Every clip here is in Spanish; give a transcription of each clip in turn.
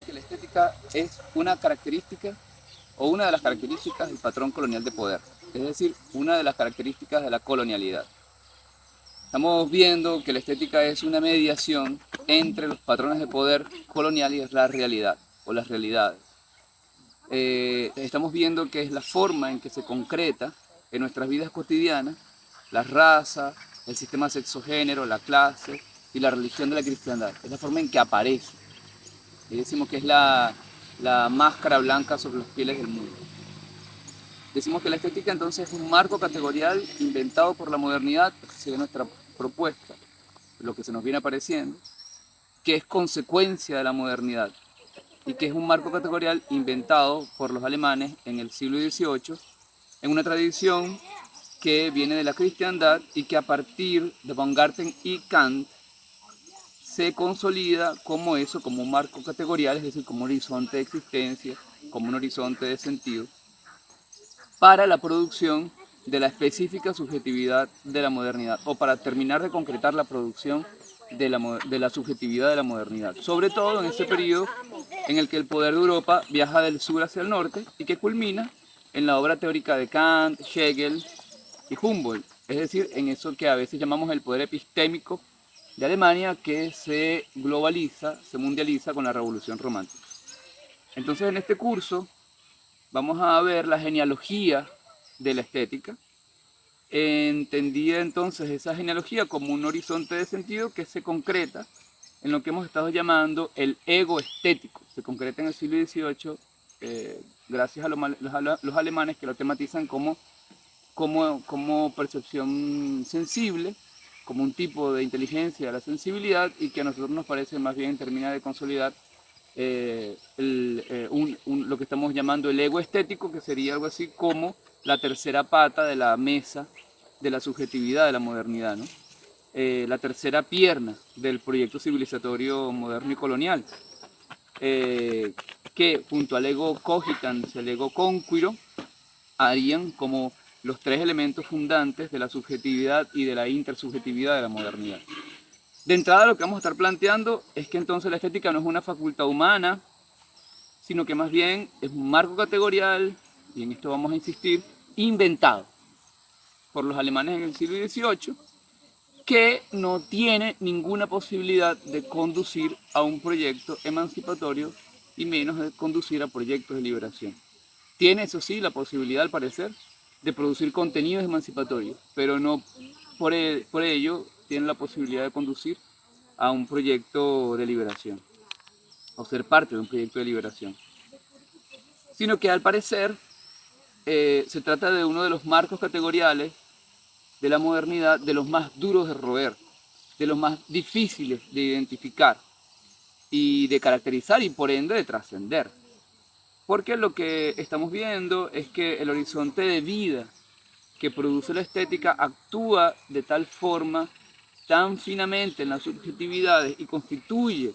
Que la estética es una característica o una de las características del patrón colonial de poder, es decir, una de las características de la colonialidad. Estamos viendo que la estética es una mediación entre los patrones de poder colonial y la realidad o las realidades. Estamos viendo que es la forma en que se concreta en nuestras vidas cotidianas la raza, el sistema sexo-género, la clase y la religión de la cristiandad. Es la forma en que aparece. Y decimos que es la máscara blanca sobre las pieles del mundo. Decimos que la estética entonces es un marco categorial inventado por la modernidad, sería nuestra propuesta, lo que se nos viene apareciendo, que es consecuencia de la modernidad y que es un marco categorial inventado por los alemanes en el siglo XVIII en una tradición que viene de la cristiandad y que a partir de Baumgarten y Kant se consolida como eso, como un marco categorial, es decir, como un horizonte de existencia, como un horizonte de sentido, para la producción de la específica subjetividad de la modernidad, o para terminar de concretar la producción de la subjetividad de la modernidad, sobre todo en ese periodo en el que el poder de Europa viaja del sur hacia el norte y que culmina en la obra teórica de Kant, Hegel y Humboldt, es decir, en eso que a veces llamamos el poder epistémico de Alemania, que se globaliza, se mundializa con la Revolución Romántica. Entonces, en este curso vamos a ver la genealogía de la estética, entendida entonces esa genealogía como un horizonte de sentido que se concreta en lo que hemos estado llamando el ego estético. Se concreta en el siglo XVIII gracias a los alemanes, que lo tematizan como percepción sensible, como un tipo de inteligencia de la sensibilidad, y que a nosotros nos parece más bien termina de consolidar lo que estamos llamando el ego estético, que sería algo así como la tercera pata de la mesa de la subjetividad de la modernidad, ¿no? La tercera pierna del proyecto civilizatorio moderno y colonial, que junto al ego cogitans y al ego conquiro harían como los tres elementos fundantes de la subjetividad y de la intersubjetividad de la modernidad. De entrada, lo que vamos a estar planteando es que entonces la estética no es una facultad humana, sino que más bien es un marco categorial, y en esto vamos a insistir, inventado por los alemanes en el siglo XVIII, que no tiene ninguna posibilidad de conducir a un proyecto emancipatorio y menos de conducir a proyectos de liberación. Tiene, eso sí, la posibilidad, al parecer, de producir contenidos emancipatorios, pero no por ello tiene la posibilidad de conducir a un proyecto de liberación, o ser parte de un proyecto de liberación. Sino que al parecer se trata de uno de los marcos categoriales de la modernidad, de los más duros de roer, de los más difíciles de identificar y de caracterizar y por ende de trascender. Porque lo que estamos viendo es que el horizonte de vida que produce la estética actúa de tal forma, tan finamente en las subjetividades y constituye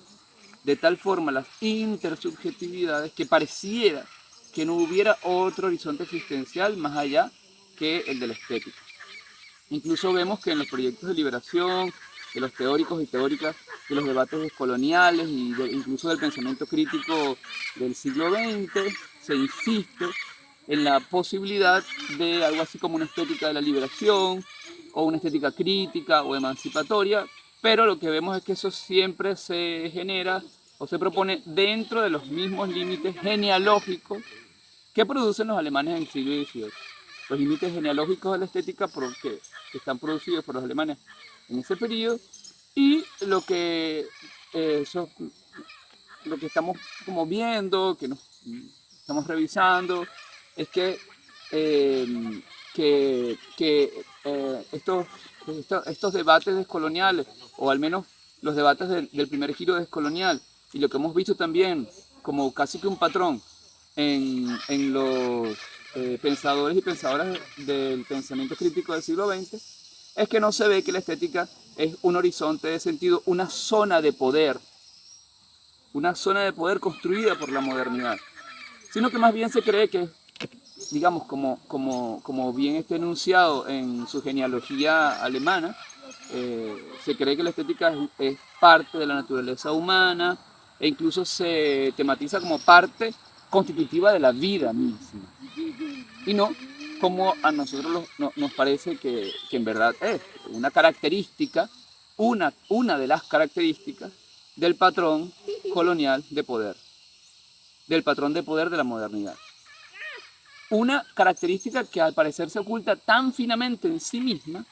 de tal forma las intersubjetividades que pareciera que no hubiera otro horizonte existencial más allá que el de la estética. Incluso vemos que en los proyectos de liberación, de los teóricos y teóricas de los debates descoloniales y incluso del pensamiento crítico del siglo XX, se insiste en la posibilidad de algo así como una estética de la liberación, o una estética crítica o emancipatoria, pero lo que vemos es que eso siempre se genera o se propone dentro de los mismos límites genealógicos que producen los alemanes en el siglo XVIII. Los límites genealógicos de la estética que están producidos por los alemanes en ese periodo, y lo que estamos como viendo, que nos estamos revisando, es que, estos debates descoloniales, o al menos los debates del primer giro descolonial, y lo que hemos visto también como casi que un patrón en los pensadores y pensadoras del pensamiento crítico del siglo XX, es que no se ve que la estética es un horizonte de sentido, una zona de poder construida por la modernidad, sino que más bien se cree que, digamos, como bien está enunciado en su genealogía alemana, se cree que la estética es parte de la naturaleza humana, e incluso se tematiza como parte constitutiva de la vida misma, y no como a nosotros nos parece que en verdad es una característica, una de las características del patrón colonial de poder, del patrón de poder de la modernidad. Una característica que al parecer se oculta tan finamente en sí misma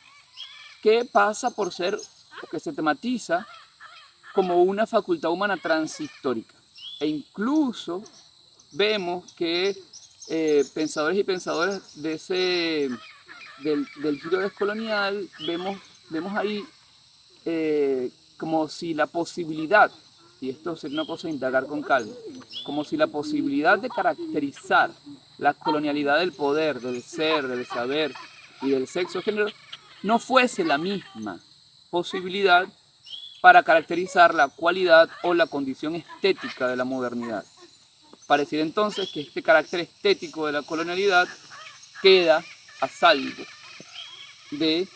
que pasa por ser, o que se tematiza como una facultad humana transhistórica. E incluso vemos que pensadores y pensadoras del giro descolonial, vemos ahí como si la posibilidad, y esto sería una cosa de indagar con calma, como si la posibilidad de caracterizar la colonialidad del poder, del ser, del saber y del sexo género no fuese la misma posibilidad para caracterizar la cualidad o la condición estética de la modernidad. Pareciera entonces que este carácter estético de la colonialidad queda a salvo de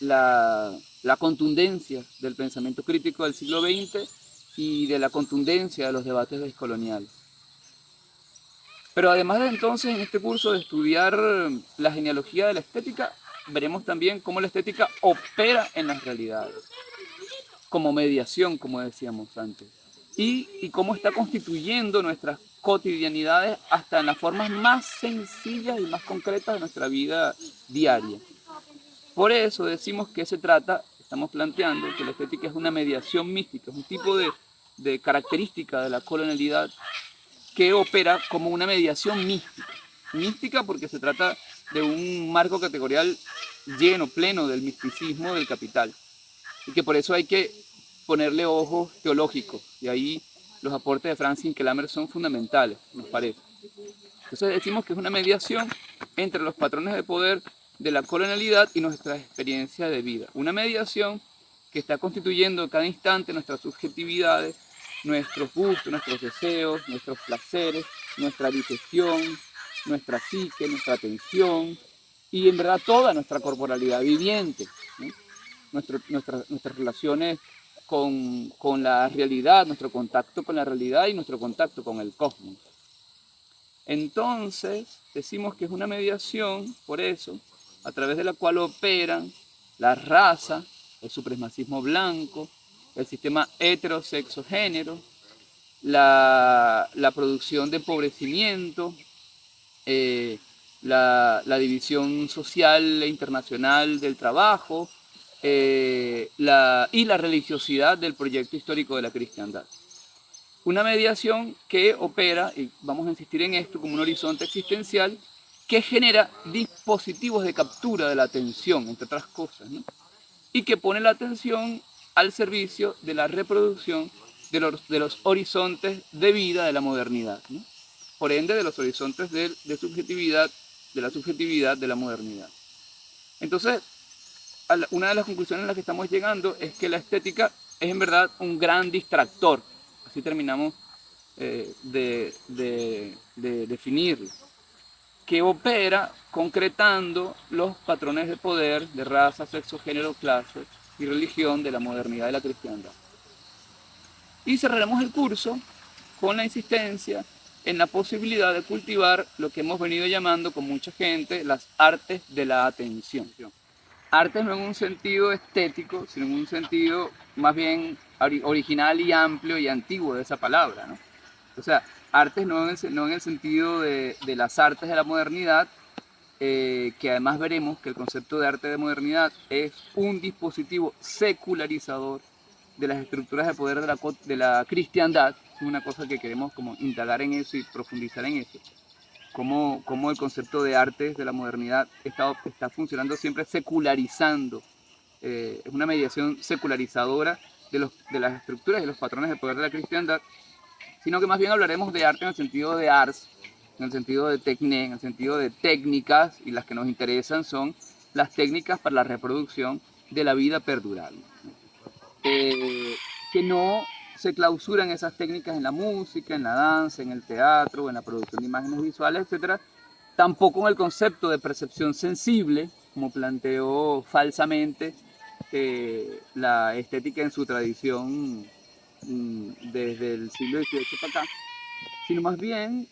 la contundencia del pensamiento crítico del siglo XX y de la contundencia de los debates descoloniales. Pero además de entonces, en este curso de estudiar la genealogía de la estética, veremos también cómo la estética opera en las realidades, como mediación, como decíamos antes, y cómo está constituyendo nuestras cotidianidades hasta en las formas más sencillas y más concretas de nuestra vida diaria. Por eso decimos que estamos planteando que la estética es una mediación mística, es un tipo de característica de la colonialidad que opera como una mediación mística. Mística porque se trata de un marco categorial lleno, pleno del misticismo del capital. Y que por eso hay que ponerle ojos teológicos. Y ahí los aportes de Francis Kelhammer son fundamentales, nos parece. Entonces decimos que es una mediación entre los patrones de poder de la colonialidad y nuestra experiencia de vida. Una mediación que está constituyendo cada instante nuestras subjetividades, nuestros gustos, nuestros deseos, nuestros placeres, nuestra digestión, nuestra psique, nuestra atención y en verdad toda nuestra corporalidad viviente, ¿no? Nuestras relaciones con la realidad, nuestro contacto con la realidad y nuestro contacto con el cosmos. Entonces, decimos que es una mediación, por eso, a través de la cual operan la raza, el supremacismo blanco, el sistema heterosexo-género, la producción de empobrecimiento, la división social e internacional del trabajo y la religiosidad del proyecto histórico de la cristiandad. Una mediación que opera, y vamos a insistir en esto, como un horizonte existencial que genera dispositivos de captura de la atención, entre otras cosas, ¿no? Y que pone la atención al servicio de la reproducción de los horizontes de vida de la modernidad, ¿no? Por ende, de los horizontes de la subjetividad de la modernidad. Entonces, una de las conclusiones a las que estamos llegando es que la estética es en verdad un gran distractor. Así terminamos de definirlo, que opera concretando los patrones de poder de raza, sexo, género, clase y religión de la modernidad de la cristiandad. Y cerraremos el curso con la insistencia en la posibilidad de cultivar lo que hemos venido llamando con mucha gente las artes de la atención. Artes no en un sentido estético, sino en un sentido más bien original y amplio y antiguo de esa palabra, ¿no? O sea, artes no en el sentido de las artes de la modernidad, que además veremos que el concepto de arte de modernidad es un dispositivo secularizador de las estructuras de poder de la cristiandad. Es una cosa que queremos como indagar en eso y profundizar en eso. Cómo el concepto de artes de la modernidad está funcionando siempre secularizando. Es una mediación secularizadora de las estructuras y los patrones de poder de la cristiandad, sino que más bien hablaremos de arte en el sentido de ars, en el sentido de techné, en el sentido de técnicas, y las que nos interesan son las técnicas para la reproducción de la vida perdurable. Que no se clausuran esas técnicas en la música, en la danza, en el teatro, en la producción de imágenes visuales, etc. Tampoco en el concepto de percepción sensible, como planteó falsamente la estética en su tradición desde el siglo XVIII para acá, sino más bien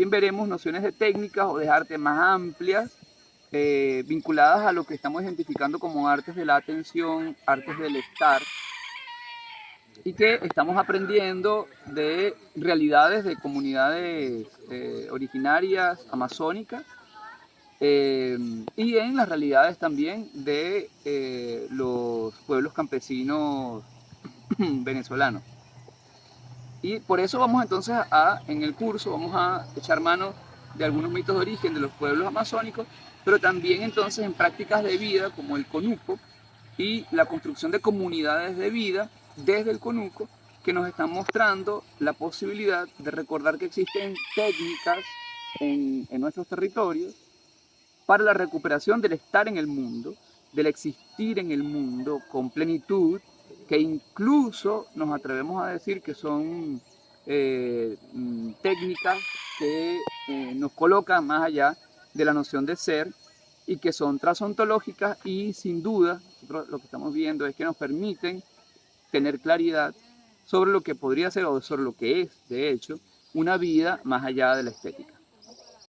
veremos nociones de técnicas o de arte más amplias, vinculadas a lo que estamos identificando como artes de la atención, artes del estar, y que estamos aprendiendo de realidades de comunidades originarias amazónicas, y en las realidades también de los pueblos campesinos venezolanos. Y por eso vamos entonces en el curso, vamos a echar mano de algunos mitos de origen de los pueblos amazónicos, pero también entonces en prácticas de vida como el conuco y la construcción de comunidades de vida desde el conuco, que nos están mostrando la posibilidad de recordar que existen técnicas en nuestros territorios para la recuperación del estar en el mundo, del existir en el mundo con plenitud, que incluso nos atrevemos a decir que son técnicas que nos colocan más allá de la noción de ser y que son transontológicas y sin duda nosotros lo que estamos viendo es que nos permiten tener claridad sobre lo que podría ser o sobre lo que es, de hecho, una vida más allá de la estética.